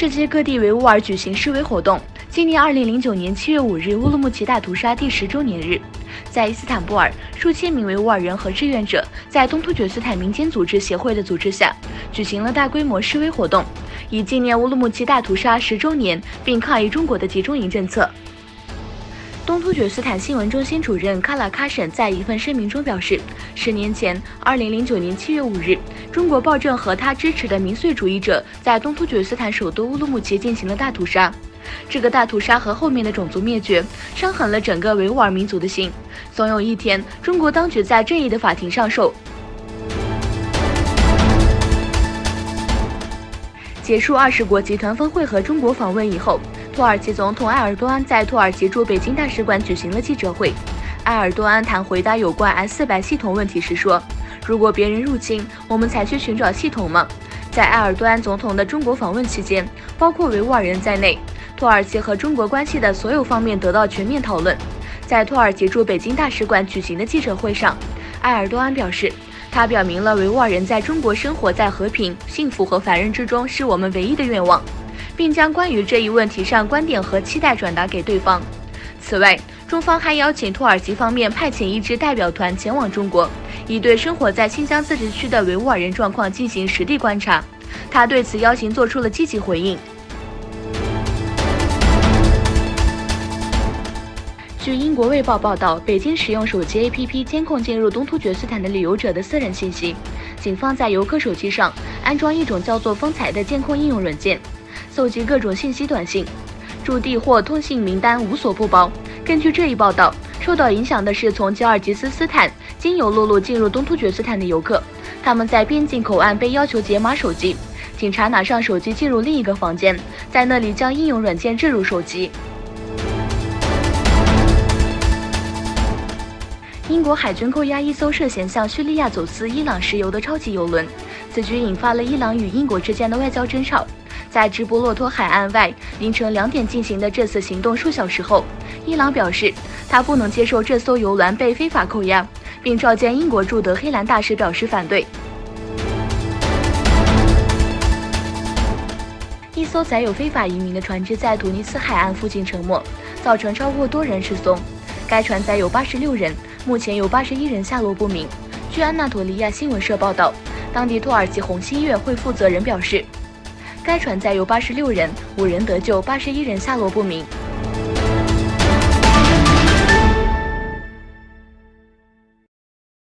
世界各地维吾尔举行示威活动，纪念2009年7月5日乌鲁木齐大屠杀第10周年日。在伊斯坦布尔，数千名维吾尔人和志愿者在东突厥斯坦民间组织协会的组织下，举行了大规模示威活动，以纪念乌鲁木齐大屠杀10周年，并抗议中国的集中营政策。东突厥斯坦新闻中心主任卡拉喀什在一份声明中表示，10年前，2009年7月5日，中国暴政和他支持的民粹主义者在东突厥斯坦首都乌鲁木齐进行了大屠杀。这个大屠杀和后面的种族灭绝，伤痕了整个维吾尔民族的心。总有一天，中国当局在正义的法庭上结束20国集团峰会和中国访问以后，土耳其总统埃尔多安在土耳其驻北京大使馆举行了记者会。埃尔多安谈回答有关 S-400系统问题时说：“如果别人入侵，我们才去寻找系统吗？”在埃尔多安总统的中国访问期间，包括维吾尔人在内，土耳其和中国关系的所有方面得到全面讨论。在土耳其驻北京大使馆举行的记者会上，埃尔多安表示，他表明了维吾尔人在中国生活在和平、幸福和繁荣之中是我们唯一的愿望，并将关于这一问题上观点和期待转达给对方。此外，中方还邀请土耳其方面派遣一支代表团前往中国，以对生活在新疆自治区的维吾尔人状况进行实地观察。他对此邀请做出了积极回应。据英国卫报报道，北京使用手机 APP 监控进入东突厥斯坦的旅游者的私人信息。警方在游客手机上安装一种叫做风采的监控应用软件，搜集各种信息短信，驻地或通信名单无所不包。根据这一报道，受到影响的是从吉尔吉斯斯坦经由陆路进入东突厥斯坦的游客，他们在边境口岸被要求解码手机，警察拿上手机进入另一个房间，在那里将应用软件置入手机。英国海军扣押一艘涉嫌向叙利亚走私伊朗石油的超级油轮，此举引发了伊朗与英国之间的外交争吵。在直布罗陀海岸外凌晨2点进行的这次行动数小时后，伊朗表示他不能接受这艘油轮被非法扣押，并召见英国驻德黑兰大使表示反对。一艘载有非法移民的船只在突尼斯海岸附近沉没，造成超过多人失踪。该船载有86人，目前有81人下落不明。据安纳托利亚新闻社报道，当地土耳其红新月会负责人表示，该船载有86人，5人得救，81人下落不明。